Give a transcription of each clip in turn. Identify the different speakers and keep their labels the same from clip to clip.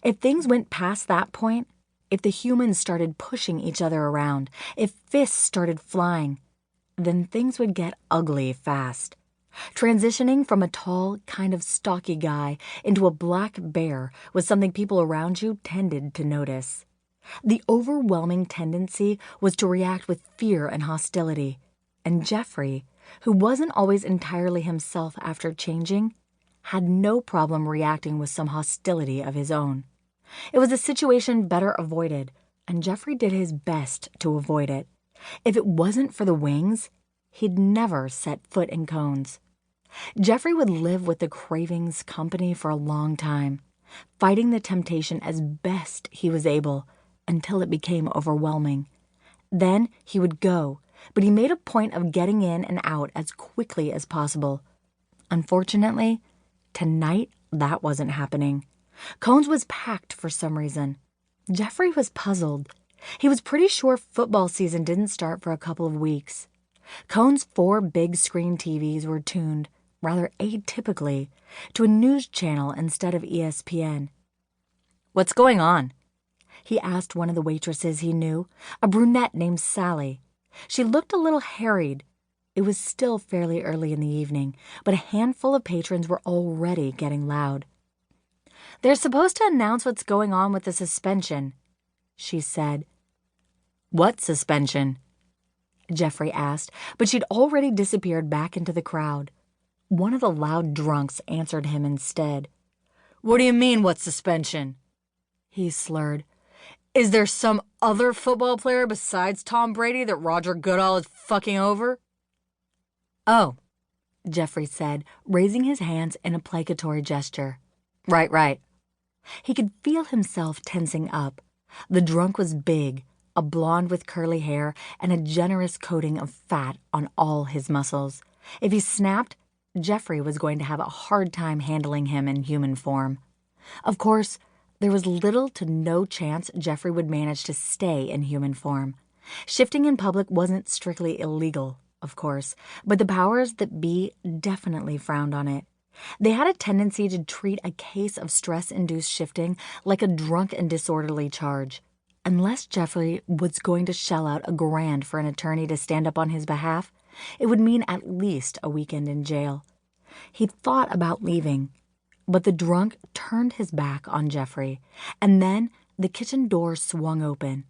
Speaker 1: If things went past that point, if the humans started pushing each other around, if fists started flying, then things would get ugly fast. Transitioning from a tall, kind of stocky guy into a black bear was something people around you tended to notice. The overwhelming tendency was to react with fear and hostility, and Jeffrey, who wasn't always entirely himself after changing, had no problem reacting with some hostility of his own. It was a situation better avoided, and Jeffrey did his best to avoid it. If it wasn't for the wings, he'd never set foot in Cones. Jeffrey would live with the craving's company for a long time, fighting the temptation as best he was able until it became overwhelming. Then he would go, but he made a point of getting in and out as quickly as possible. Unfortunately, tonight that wasn't happening. Cones was packed for some reason. Jeffrey was puzzled. He was pretty sure football season didn't start for a couple of weeks. Cones' 4 big-screen TVs were tuned, rather atypically, to a news channel instead of ESPN. "What's going on?" he asked one of the waitresses he knew, a brunette named Sally. She looked a little harried. It was still fairly early in the evening, but a handful of patrons were already getting loud. "They're supposed to announce what's going on with the suspension," she said. "What suspension?" Jeffrey asked, but she'd already disappeared back into the crowd. One of the loud drunks answered him instead. "What do you mean, what suspension?" he slurred. "Is there some other football player besides Tom Brady that Roger Goodall is fucking over?" "Oh," Jeffrey said, raising his hands in a placatory gesture. Right. He could feel himself tensing up. The drunk was big, a blonde with curly hair and a generous coating of fat on all his muscles. If he snapped, Jeffrey was going to have a hard time handling him in human form. Of course, there was little to no chance Jeffrey would manage to stay in human form. Shifting in public wasn't strictly illegal, of course, but the powers that be definitely frowned on it. They had a tendency to treat a case of stress-induced shifting like a drunk and disorderly charge. Unless Jeffrey was going to shell out $1,000 for an attorney to stand up on his behalf, it would mean at least a weekend in jail. He thought about leaving, but the drunk turned his back on Jeffrey, and then the kitchen door swung open.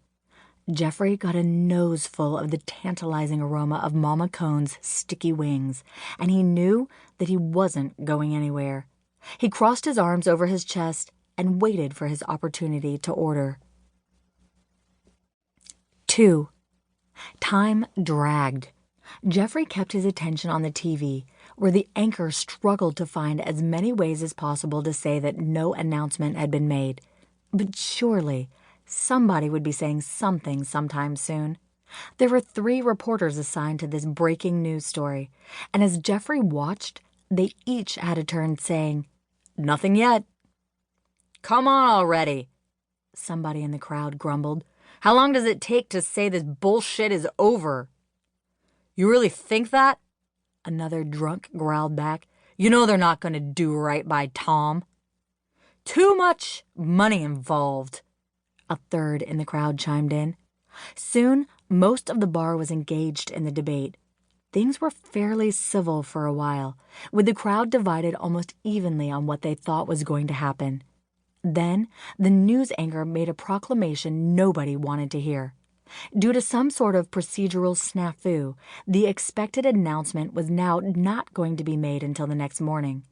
Speaker 1: Jeffrey got a noseful of the tantalizing aroma of Mama Cone's sticky wings, and he knew that he wasn't going anywhere. He crossed his arms over his chest and waited for his opportunity to order. 2. Time dragged. Jeffrey kept his attention on the TV, where the anchor struggled to find as many ways as possible to say that no announcement had been made. But surely somebody would be saying something sometime soon. There were 3 reporters assigned to this breaking news story, and as Jeffrey watched, they each had a turn saying, "Nothing yet." "Come on already," somebody in the crowd grumbled. "How long does it take to say this bullshit is over?" "You really think that?" another drunk growled back. "You know they're not going to do right by Tom." "Too much money involved," a third in the crowd chimed in. Soon, most of the bar was engaged in the debate. Things were fairly civil for a while, with the crowd divided almost evenly on what they thought was going to happen. Then, the news anchor made a proclamation nobody wanted to hear. Due to some sort of procedural snafu, the expected announcement was now not going to be made until the next morning.